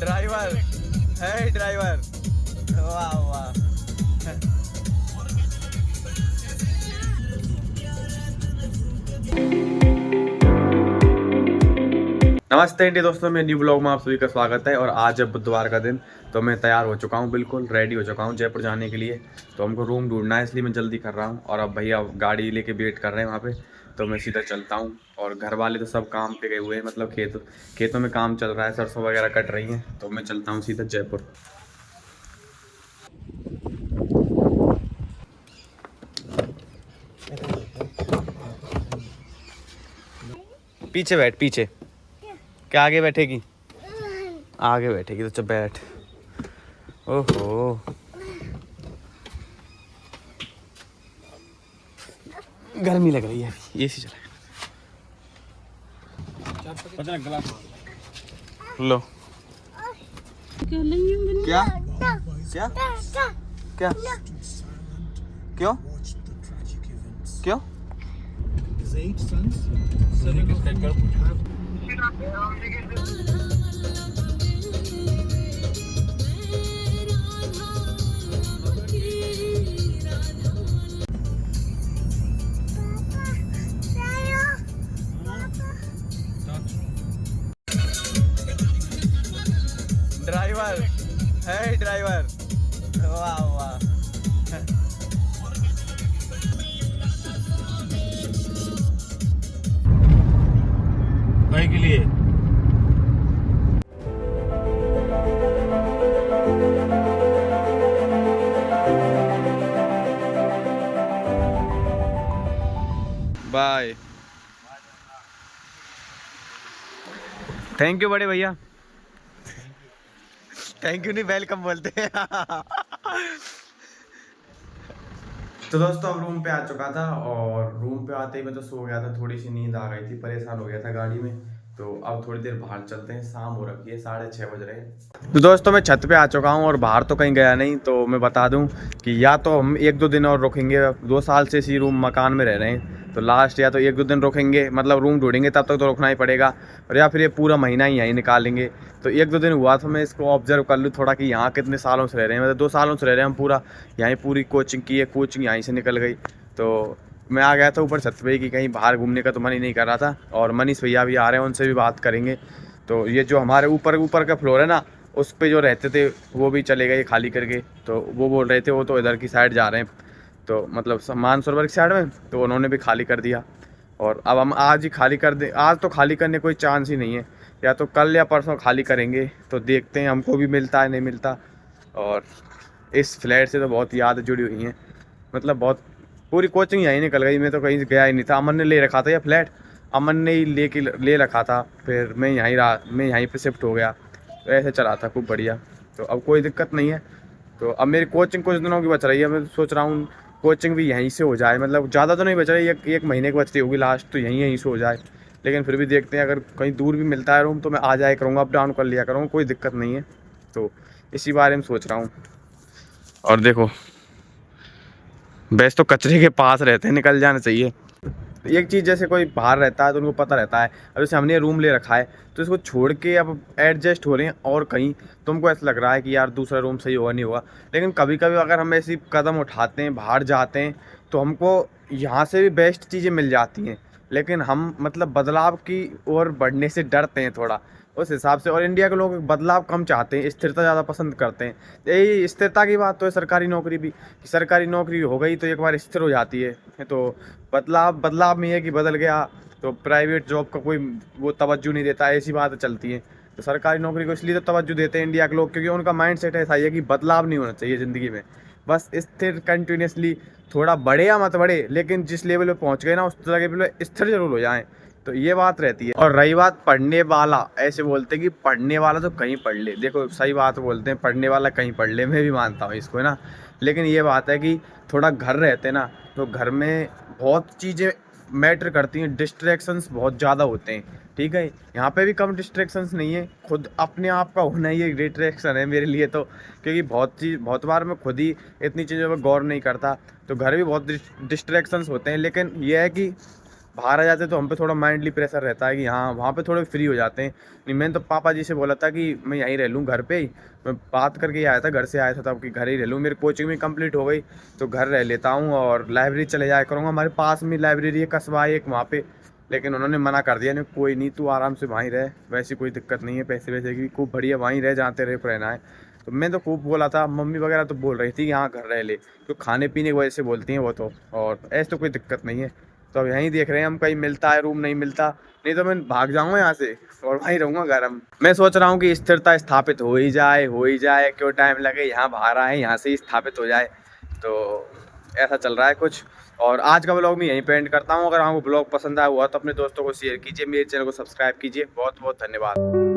Driver है driver. वाह वाह। नमस्ते इंडिया दोस्तों, मेरे न्यू ब्लॉग में आप सभी का स्वागत है। और आज है बुधवार का दिन, तो मैं तैयार हो चुका हूँ, बिल्कुल रेडी हो चुका हूँ जयपुर जाने के लिए। तो हमको रूम ढूंढना है, इसलिए मैं जल्दी कर रहा हूँ। और अब भैया गाड़ी लेके वेट कर रहे हैं वहाँ पे, तो मैं सीधा चलता हूँ। और घर वाले तो सब काम पे गए हुए हैं, मतलब खेतों में काम चल रहा है, सरसों वगैरह कट रही हैं। तो मैं चलता हूँ सीधा जयपुर। पीछे बैठ, पीछे क्या आगे बैठेगी? आगे बैठेगी तो चल बैठ। ओहो, गर्मी लग रही है, एसी चला लो। क्या क्या क्या क्यों क्यों? ड्राइवर है ड्राइवर। वाह वाह। भाई के लिए बाय। थैंक यू बड़े भैया। थैंक यू नहीं, वेलकम बोलते हैं। तो दोस्तों अब रूम पे आ चुका था, और रूम पे आते ही मैं तो सो गया था, थोड़ी सी नींद आ गई थी, परेशान हो गया था गाड़ी में। तो अब थोड़ी देर बाहर चलते हैं, शाम हो रखी है, 6:30 बज रहे हैं। तो दोस्तों मैं छत पे आ चुका हूँ और बाहर तो कहीं गया नहीं। तो मैं बता दूं कि या तो हम 1-2 दिन और रुकेंगे, 2 साल से इसी रूम मकान में रह रहे हैं, तो लास्ट या तो 1-2 दिन रुकेंगे, मतलब रूम ढूंढेंगे, तब तक तो रुकना ही पड़ेगा। और या फिर ये पूरा महीना ही यहीं निकालेंगे। तो 1-2 दिन हुआ तो मैं इसको ऑब्जर्व कर लूँ थोड़ा कि यहाँ कितने सालों से रह रहे हैं। मतलब 2 सालों से रह रहे हैं हम, पूरा यहीं पूरी कोचिंग की है, कोचिंग यहीं से निकल गई। तो मैं आ गया था ऊपर छत पे कि कहीं बाहर घूमने का तो मन ही नहीं कर रहा था। और मनीष भैया भी आ रहे हैं, उनसे भी बात करेंगे। तो ये जो हमारे ऊपर का फ्लोर है ना, उस पे जो रहते थे वो भी चले गए खाली करके। तो वो बोल रहे थे वो तो इधर की साइड जा रहे हैं, तो मतलब मानसरोवर की साइड में, तो उन्होंने भी खाली कर दिया। और अब हम आज ही खाली कर दें, आज तो खाली करने कोई चांस ही नहीं है, या तो कल या परसों खाली करेंगे। तो देखते हैं हमको भी मिलता है नहीं मिलता। और इस फ्लैट से तो बहुत याद जुड़ी हुई हैं, मतलब बहुत, पूरी कोचिंग यहीं निकल गई। मैं तो कहीं गया ही नहीं था, अमन ने ले रखा था यह फ्लैट, अमन ने ही ले रखा था। फिर मैं यहीं पे शिफ्ट हो गया, तो ऐसे चला था खूब बढ़िया। तो अब कोई दिक्कत नहीं है। तो अब मेरी कोचिंग कुछ दिनों की बच रही है, मैं सोच रहा हूँ कोचिंग भी यहीं से हो जाए, मतलब ज़्यादा तो नहीं बच रही, एक महीने की बचती होगी लास्ट, तो यहीं से हो जाए। लेकिन फिर भी देखते हैं, अगर कहीं दूर भी मिलता है रूम तो मैं आ जाया करूँगा, अप डाउन कर लिया करूँगा, कोई दिक्कत नहीं है। तो इसी बारे में सोच रहा हूँ। और देखो, वैसे तो कचरे के पास रहते हैं, निकल जाना चाहिए। एक चीज़, जैसे कोई बाहर रहता है तो उनको पता रहता है, अब जैसे हमने रूम ले रखा है तो इसको छोड़ के अब एडजस्ट हो रहे हैं और कहीं, तुमको ऐसा लग रहा है कि यार दूसरा रूम सही होगा नहीं होगा। लेकिन कभी कभी अगर हम ऐसी कदम उठाते हैं, बाहर जाते हैं, तो हमको यहाँ से भी बेस्ट चीज़ें मिल जाती हैं। लेकिन हम मतलब बदलाव की ओर बढ़ने से डरते हैं थोड़ा, उस हिसाब से। और इंडिया के लोग बदलाव कम चाहते हैं, स्थिरता ज़्यादा पसंद करते हैं। यही स्थिरता की बात तो है सरकारी नौकरी भी, कि सरकारी नौकरी हो गई तो एक बार स्थिर हो जाती है। तो बदलाव में है कि बदल गया तो प्राइवेट जॉब का कोई वो तवज्जो नहीं देता, ऐसी बात चलती है। तो सरकारी नौकरी को इसलिए तो तवज्जो देते हैं इंडिया के लोग, क्योंकि उनका माइंड सेट ऐसा ही है कि बदलाव नहीं होना चाहिए ज़िंदगी में, बस स्थिर कंटिन्यूसली, थोड़ा बढ़े या मत बढ़े, लेकिन जिस लेवल पे पहुंच गए ना उस लेवल पे स्थिर जरूर हो जाएं। तो ये बात रहती है। और रही बात पढ़ने वाला, ऐसे बोलते हैं कि पढ़ने वाला तो कहीं पढ़ ले, देखो सही बात बोलते हैं, पढ़ने वाला कहीं पढ़ ले, मैं भी मानता हूँ इसको, है ना। लेकिन ये बात है कि थोड़ा घर रहते ना, तो घर में बहुत चीज़ें मैटर करती हैं, डिस्ट्रैक्शंस बहुत ज़्यादा होते हैं, ठीक है। यहाँ पे भी कम डिस्ट्रैक्शंस नहीं है, खुद अपने आप का होना ही एक डिस्ट्रैक्शन है मेरे लिए तो। क्योंकि बहुत बार मैं खुद ही इतनी चीज़ों पर गौर नहीं करता, तो घर भी बहुत डिस्ट्रैक्शंस होते हैं। लेकिन यह है कि बाहर आ जाते तो हम पे थोड़ा माइंडली प्रेशर रहता है कि हाँ वहाँ पे थोड़े फ्री हो जाते हैं। नहीं, मैंने तो पापा जी से बोला था कि मैं यहीं रह लूँ घर पे ही। मैं बात करके ही आया था, घर से आया था तब कि घर ही रह लूँ, मेरी कोचिंग भी कंप्लीट हो गई तो घर रह लेता हूँ और लाइब्रेरी चले जाया करूँगा। हमारे पास में लाइब्रेरी है, कस्बा है एक वहाँ पे, लेकिन उन्होंने मना कर दिया। नहीं कोई नहीं, तू आराम से वहीं रह, वैसी कोई दिक्कत नहीं है, पैसे वैसे की खूब बढ़िया, वहीं रह जहाँ तेरे को रहना है। तो मैं तो खूब बोला था, मम्मी वगैरह तो बोल रही थी कि हाँ घर रह ले, तो खाने पीने की वजह से बोलती हैं वो तो, और ऐसे तो कोई दिक्कत नहीं है। तो अब यहीं देख रहे हैं हम, कहीं मिलता है रूम, नहीं मिलता नहीं तो मैं भाग जाऊंगा यहाँ से और वहीं रहूंगा गरम। मैं सोच रहा हूँ कि स्थिरता स्थापित हो ही जाए, क्यों टाइम लगे, यहाँ बाहर आए यहाँ से ही स्थापित हो जाए। तो ऐसा चल रहा है कुछ। और आज का ब्लॉग मैं यहीं पे एंड करता हूँ। अगर आपको ब्लॉग पसंद आया हुआ तो अपने दोस्तों को शेयर कीजिए, मेरे चैनल को सब्सक्राइब कीजिए। बहुत बहुत धन्यवाद।